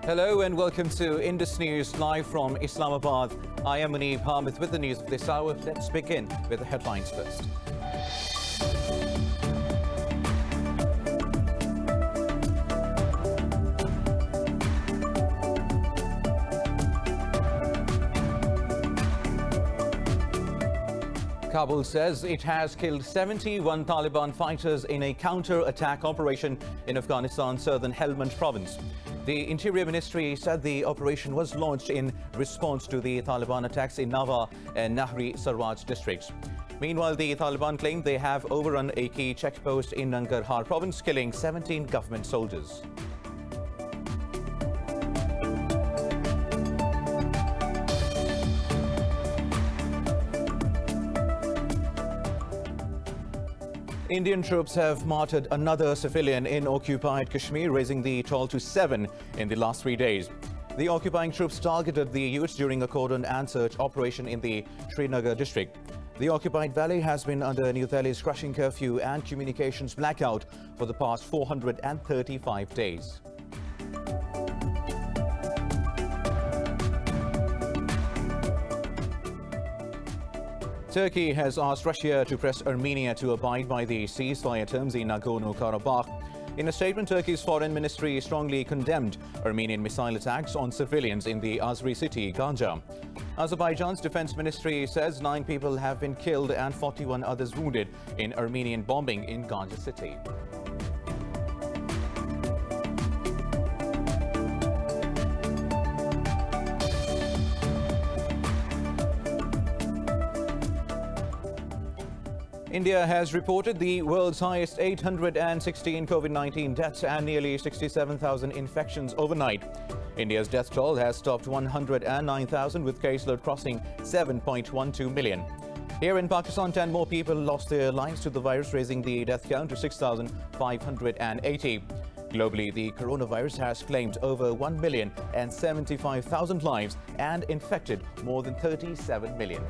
Hello and welcome to Indus News live from Islamabad. I am Munib Hamid with the news of this hour. Let's begin with the headlines first. Kabul says it has killed 71 Taliban fighters in a counter-attack operation in Afghanistan's southern Helmand province. The Interior Ministry said the operation was launched in response to the Taliban attacks in Nawa and Nahri Sarwaj districts. Meanwhile, the Taliban claimed they have overrun a key checkpost in Nangarhar province, killing 17 government soldiers. Indian troops have martyred another civilian in occupied Kashmir, raising the toll to 7 in the last 3 days. The occupying troops targeted the youths during a cordon and search operation in the Srinagar district. The occupied valley has been under New Delhi's crushing curfew and communications blackout for the past 435 days. Turkey has asked Russia to press Armenia to abide by the ceasefire terms in Nagorno-Karabakh. In a statement, Turkey's foreign ministry strongly condemned Armenian missile attacks on civilians in the Azeri city, Ganja. Azerbaijan's defense ministry says 9 people have been killed and 41 others wounded in Armenian bombing in Ganja city. India has reported the world's highest 816 COVID-19 deaths and nearly 67,000 infections overnight. India's death toll has topped 109,000, with caseload crossing 7.12 million. Here in Pakistan, 10 more people lost their lives to the virus, raising the death count to 6,580. Globally, the coronavirus has claimed over 1,075,000 lives and infected more than 37 million.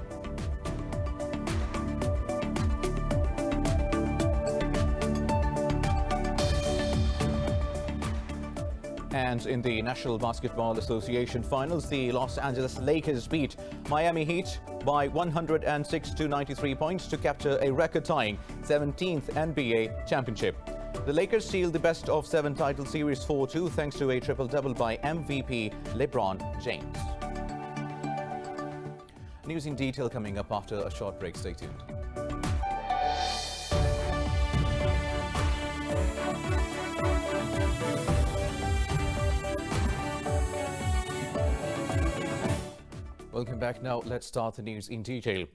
And in the National Basketball Association finals, the Los Angeles Lakers beat Miami Heat by 106-93 points to capture a record-tying 17th NBA championship. The Lakers sealed the best-of-7 title series 4-2 thanks to a triple-double by MVP LeBron James. News in detail coming up after a short break. Stay tuned. Welcome back. Now let's start the news in detail.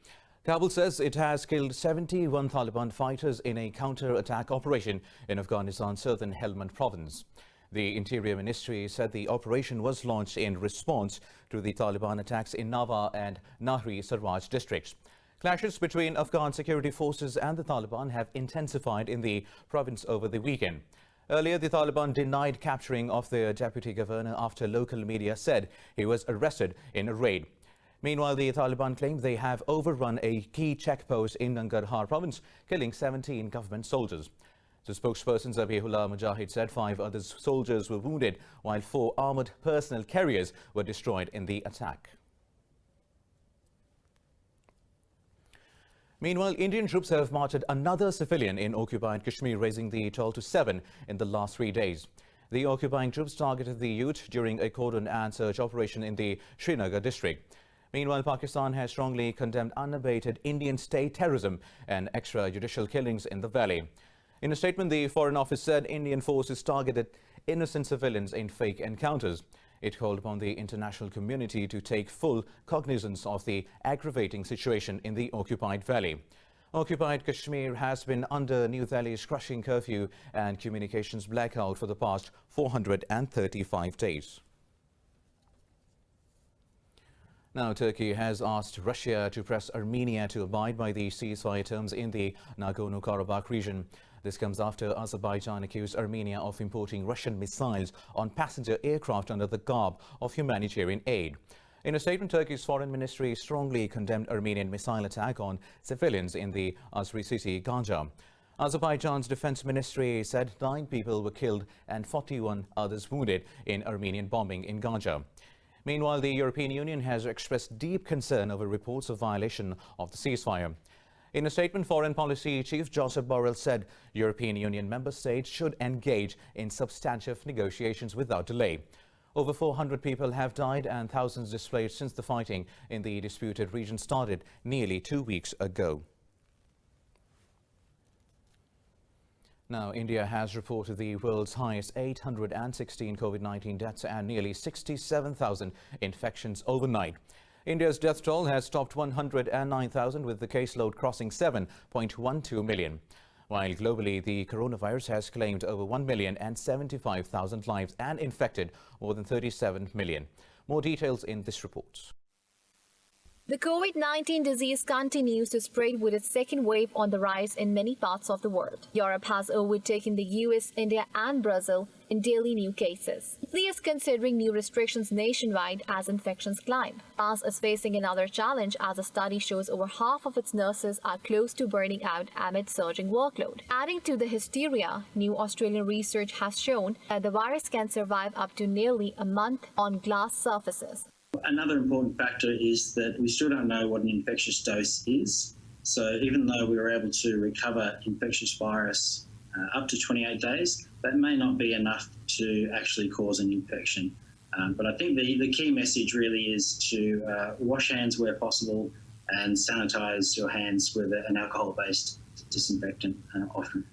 Kabul says it has killed 71 Taliban fighters in a counter-attack operation in Afghanistan's southern Helmand province. The Interior Ministry said the operation was launched in response to the Taliban attacks in Nawa and Nahri Sarwaj districts. Clashes between Afghan security forces and the Taliban have intensified in the province over the weekend. Earlier, the Taliban denied capturing of their deputy governor after local media said he was arrested in a raid. Meanwhile, the Taliban claimed they have overrun a key checkpost in Nangarhar province, killing 17 government soldiers. The spokesperson Zabihullah Mujahid said 5 other soldiers were wounded, while 4 armored personnel carriers were destroyed in the attack. Meanwhile, Indian troops have martyred another civilian in occupied Kashmir, raising the toll to 7 in the last 3 days. The occupying troops targeted the youth during a cordon and search operation in the Srinagar district. Meanwhile, Pakistan has strongly condemned unabated Indian state terrorism and extrajudicial killings in the valley. In a statement, the Foreign Office said Indian forces targeted innocent civilians in fake encounters. It called upon the international community to take full cognizance of the aggravating situation in the occupied valley. Occupied Kashmir has been under New Delhi's crushing curfew and communications blackout for the past 435 days. Now, Turkey has asked Russia to press Armenia to abide by the ceasefire terms in the Nagorno-Karabakh region. This comes after Azerbaijan accused Armenia of importing Russian missiles on passenger aircraft under the garb of humanitarian aid. In a statement, Turkey's foreign ministry strongly condemned Armenian missile attack on civilians in the Azeri city, Ganja. Azerbaijan's defense ministry said 9 people were killed and 41 others wounded in Armenian bombing in Gaja. Meanwhile, the European Union has expressed deep concern over reports of violation of the ceasefire. In a statement, Foreign Policy Chief Josep Borrell said European Union member states should engage in substantive negotiations without delay. Over 400 people have died and thousands displaced since the fighting in the disputed region started nearly 2 weeks ago. Now, India has reported the world's highest 816 COVID-19 deaths and nearly 67,000 infections overnight. India's death toll has topped 109,000, with the caseload crossing 7.12 million. While globally, the coronavirus has claimed over 1,075,000 lives and infected more than 37 million. More details in this report. The COVID-19 disease continues to spread with its second wave on the rise in many parts of the world. Europe has overtaken the US, India and Brazil in daily new cases. Italy is considering new restrictions nationwide as infections climb. France is facing another challenge as a study shows over half of its nurses are close to burning out amid surging workload. Adding to the hysteria, new Australian research has shown that the virus can survive up to nearly a month on glass surfaces. Another important factor is that we still don't know what an infectious dose is. So even though we were able to recover infectious virus up to 28 days, that may not be enough to actually cause an infection. But I think the key message really is to wash hands where possible and sanitize your hands with an alcohol-based disinfectant often.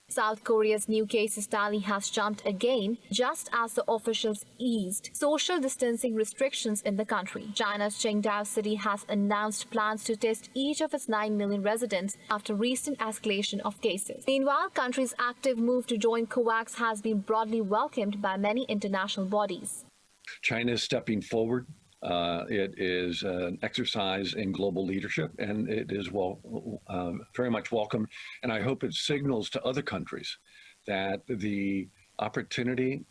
South Korea's new cases tally has jumped again just as the officials eased social distancing restrictions in the country. China's Qingdao city has announced plans to test each of its 9 million residents after recent escalation of cases. Meanwhile, country's active move to join COVAX has been broadly welcomed by many international bodies. China is stepping forward. It is an exercise in global leadership, and it is very much welcome. And I hope it signals to other countries that the opportunity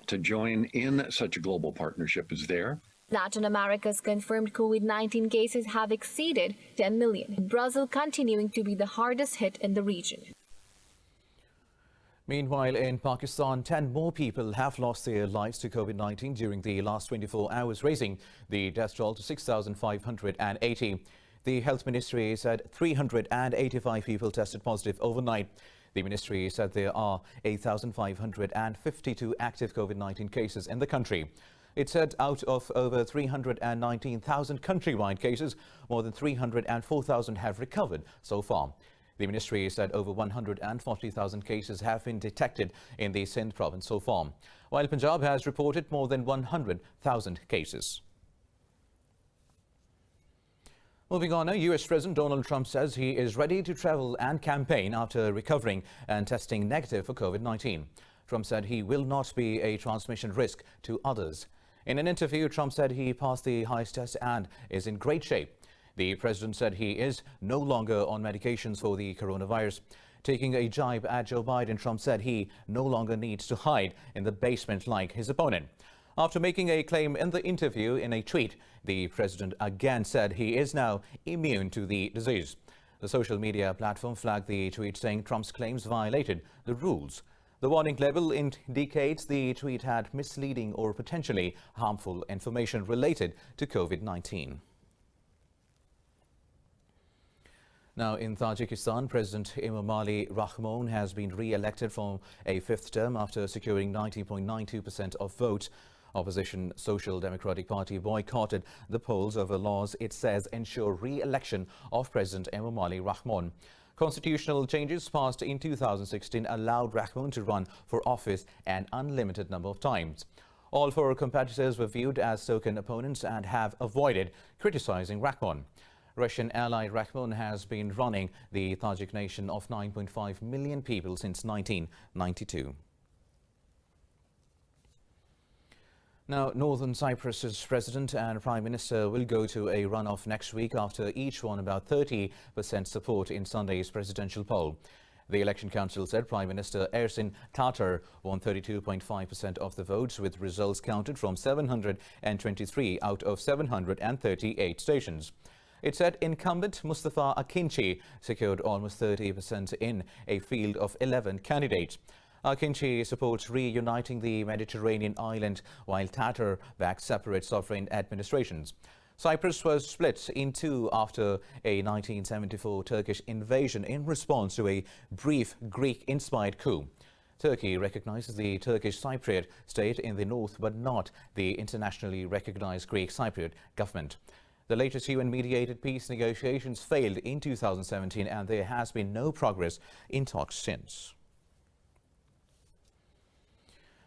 to join in such a global partnership is there. Latin America's confirmed COVID-19 cases have exceeded 10 million, with Brazil continuing to be the hardest hit in the region. Meanwhile, in Pakistan, 10 more people have lost their lives to COVID-19 during the last 24 hours, raising the death toll to 6,580. The Health Ministry said 385 people tested positive overnight. The ministry said there are 8,552 active COVID-19 cases in the country. It said out of over 319,000 countrywide cases, more than 304,000 have recovered so far. The ministry said over 140,000 cases have been detected in the Sindh province so far, while Punjab has reported more than 100,000 cases. Moving on now, US President Donald Trump says he is ready to travel and campaign after recovering and testing negative for COVID-19. Trump said he will not be a transmission risk to others. In an interview, Trump said he passed the highest test and is in great shape. The president said he is no longer on medications for the coronavirus. Taking a jibe at Joe Biden, Trump said he no longer needs to hide in the basement like his opponent. After making a claim in the interview in a tweet, the president again said he is now immune to the disease. The social media platform flagged the tweet, saying Trump's claims violated the rules. The warning level indicates the tweet had misleading or potentially harmful information related to COVID-19. Now, in Tajikistan, President Emomali Rahmon has been re-elected for a 5th term after securing 90.92% of votes. Opposition Social Democratic Party boycotted the polls over laws it says ensure re-election of President Emomali Rahmon. Constitutional changes passed in 2016 allowed Rahmon to run for office an unlimited number of times. All 4 competitors were viewed as token opponents and have avoided criticizing Rahmon. Russian ally Rahmon has been running the Tajik nation of 9.5 million people since 1992. Now, Northern Cyprus's president and prime minister will go to a runoff next week after each won about 30% support in Sunday's presidential poll. The election council said Prime Minister Ersin Tatar won 32.5% of the votes, with results counted from 723 out of 738 stations. It said incumbent Mustafa Akinci secured almost 30% in a field of 11 candidates. Akinci supports reuniting the Mediterranean island, while Tatar backs separate sovereign administrations. Cyprus was split in two after a 1974 Turkish invasion in response to a brief Greek-inspired coup. Turkey recognizes the Turkish Cypriot state in the north, but not the internationally recognized Greek Cypriot government. The latest UN-mediated peace negotiations failed in 2017, and there has been no progress in talks since.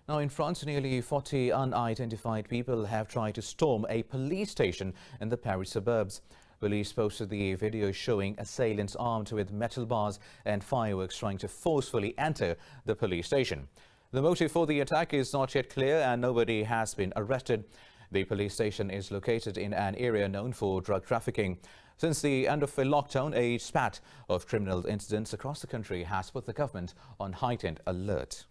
Now, in France, nearly 40 unidentified people have tried to storm a police station in the Paris suburbs. Police posted the video showing assailants armed with metal bars and fireworks trying to forcefully enter the police station. The motive for the attack is not yet clear, and nobody has been arrested. The police station is located in an area known for drug trafficking. Since the end of the lockdown, a spat of criminal incidents across the country has put the government on heightened alert.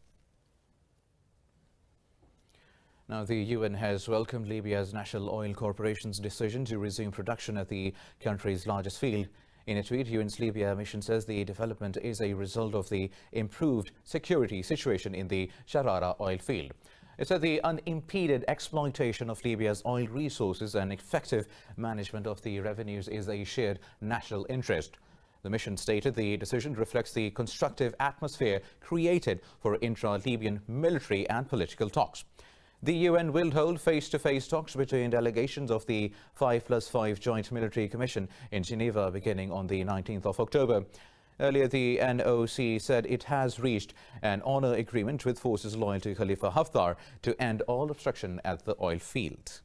Now, the UN has welcomed Libya's National Oil Corporation's decision to resume production at the country's largest field. In a tweet, UN's Libya mission says the development is a result of the improved security situation in the Sharara oil field. It said the unimpeded exploitation of Libya's oil resources and effective management of the revenues is a shared national interest. The mission stated the decision reflects the constructive atmosphere created for intra-Libyan military and political talks. The UN will hold face-to-face talks between delegations of the 5+5 Joint Military Commission in Geneva beginning on the 19th of October. Earlier, the NOC said it has reached an honor agreement with forces loyal to Khalifa Haftar to end all obstruction at the oil field.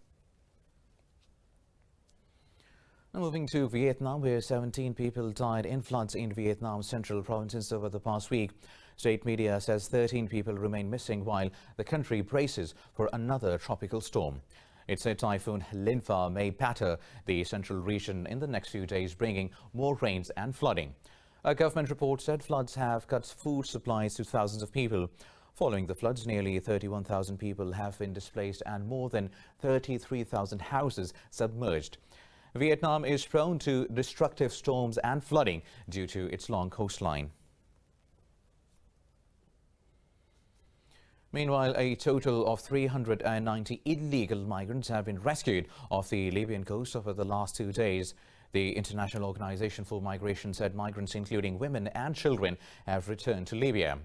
Now, moving to Vietnam, where 17 people died in floods in Vietnam's central provinces over the past week. State media says 13 people remain missing while the country braces for another tropical storm. It said Typhoon Linfa may batter the central region in the next few days, bringing more rains and flooding. A government report said floods have cut food supplies to thousands of people. Following the floods, nearly 31,000 people have been displaced and more than 33,000 houses submerged. Vietnam is prone to destructive storms and flooding due to its long coastline. Meanwhile, a total of 390 illegal migrants have been rescued off the Libyan coast over the last 2 days. The International Organization for Migration said migrants, including women and children, have returned to Libya.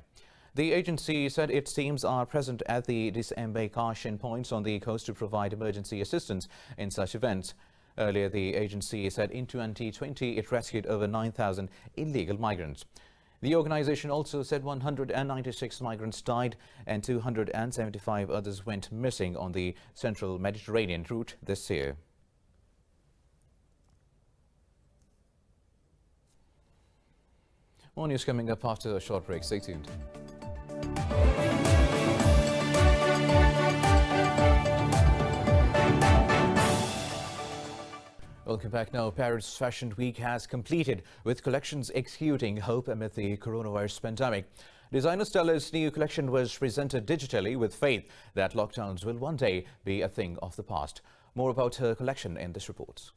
The agency said its teams are present at the disembarkation points on the coast to provide emergency assistance in such events. Earlier, the agency said in 2020 it rescued over 9,000 illegal migrants. The organization also said 196 migrants died and 275 others went missing on the central Mediterranean route this year. More news coming up after a short break. Stay tuned. Welcome back now. Paris Fashion Week has completed with collections exuding hope amid the coronavirus pandemic. Designer Stella's new collection was presented digitally with faith that lockdowns will one day be a thing of the past. More about her collection in this report.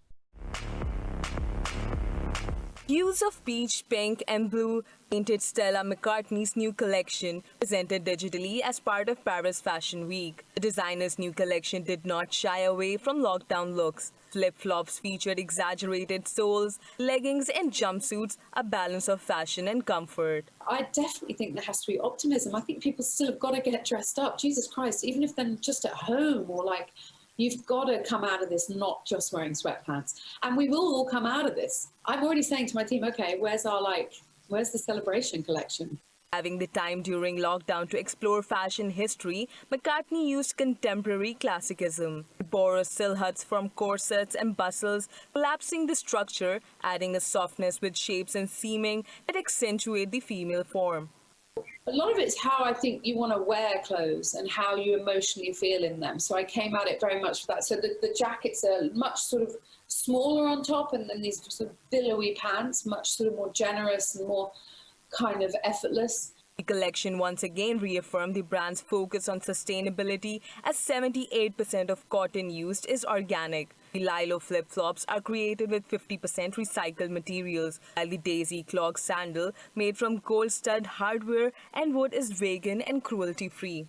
Hues of peach, pink and blue painted Stella McCartney's new collection, presented digitally as part of Paris Fashion Week. The designer's new collection did not shy away from lockdown looks. Flip-flops featured exaggerated soles, leggings and jumpsuits, a balance of fashion and comfort. I definitely think there has to be optimism. I think people still have got to get dressed up. Jesus Christ, even if they're just at home or like, you've got to come out of this not just wearing sweatpants. And we will all come out of this. I'm already saying to my team, okay, where's the celebration collection? Having the time during lockdown to explore fashion history, McCartney used contemporary classicism. He borrowed silhouettes from corsets and bustles, collapsing the structure, adding a softness with shapes and seaming that accentuate the female form. A lot of it's how I think you want to wear clothes and how you emotionally feel in them. So I came at it very much for that. So the jackets are much sort of smaller on top, and then these sort of billowy pants, much sort of more generous and more kind of effortless. The collection once again reaffirmed the brand's focus on sustainability, as 78% of cotton used is organic. The Lilo flip-flops are created with 50% recycled materials, while the Daisy clog sandal, made from gold stud hardware and wood, is vegan and cruelty-free.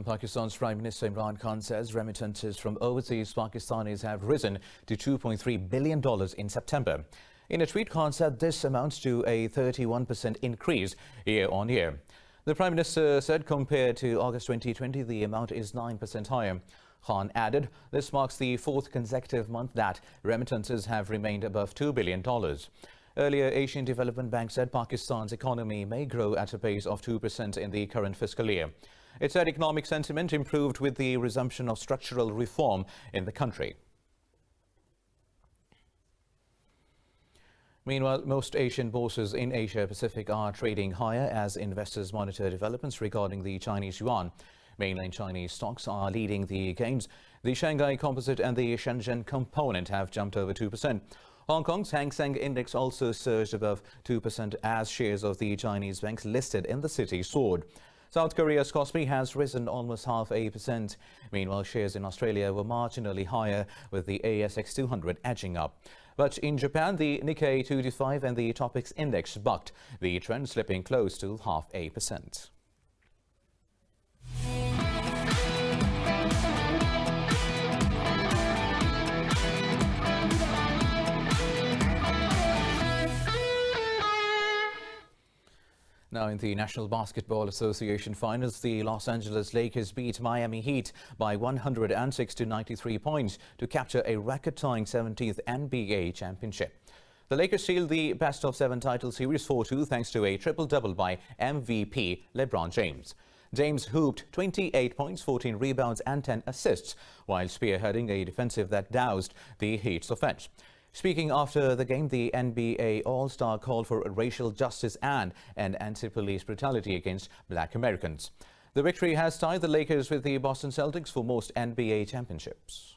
Pakistan's Prime Minister Imran Khan says remittances from overseas Pakistanis have risen to $2.3 billion in September. In a tweet, Khan said this amounts to a 31% increase year on year. The Prime Minister said compared to August 2020, the amount is 9% higher. Khan added, this marks the fourth consecutive month that remittances have remained above $2 billion. Earlier, Asian Development Bank said Pakistan's economy may grow at a pace of 2% in the current fiscal year. It said economic sentiment improved with the resumption of structural reform in the country. Meanwhile, most Asian bourses in Asia-Pacific are trading higher as investors monitor developments regarding the Chinese yuan. Mainland Chinese stocks are leading the gains. The Shanghai Composite and the Shenzhen Component have jumped over 2%. Hong Kong's Hang Seng Index also surged above 2% as shares of the Chinese banks listed in the city soared. South Korea's Kospi has risen almost 0.5%. Meanwhile, shares in Australia were marginally higher, with the ASX 200 edging up. But in Japan, the Nikkei 225 and the Topix Index bucked, the trend slipping close to 0.5%. Now in the National Basketball Association finals, the Los Angeles Lakers beat Miami Heat by 106 to 93 points to capture a record-tying 17th NBA championship. The Lakers sealed the best-of-7 title series 4-2 thanks to a triple-double by MVP LeBron James. James hooped 28 points, 14 rebounds and 10 assists, while spearheading a defensive that doused the Heat's offense. Speaking after the game, the NBA All-Star called for racial justice and an anti-police brutality against black Americans. The victory has tied the Lakers with the Boston Celtics for most NBA championships.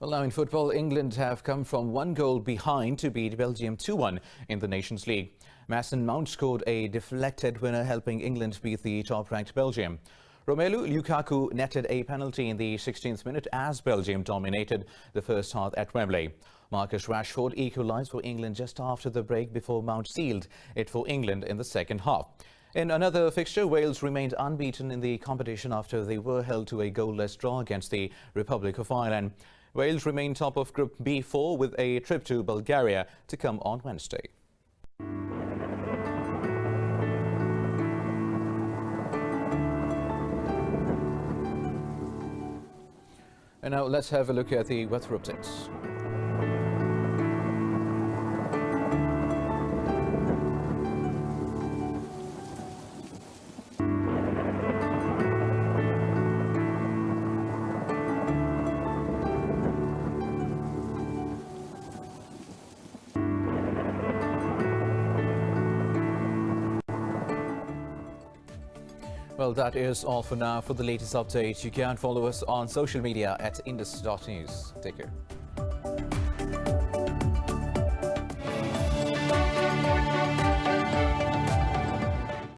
Well, now in football, England have come from 1 goal behind to beat Belgium 2-1 in the Nations League. Mason Mount scored a deflected winner, helping England beat the top-ranked Belgium. Romelu Lukaku netted a penalty in the 16th minute as Belgium dominated the first half at Wembley. Marcus Rashford equalised for England just after the break before Mount sealed it for England in the second half. In another fixture, Wales remained unbeaten in the competition after they were held to a goalless draw against the Republic of Ireland. Wales remain top of Group B4 with a trip to Bulgaria to come on Wednesday. And now let's have a look at the weather updates. Well, that is all for now. For the latest updates, you can follow us on social media at indus.news. Take care.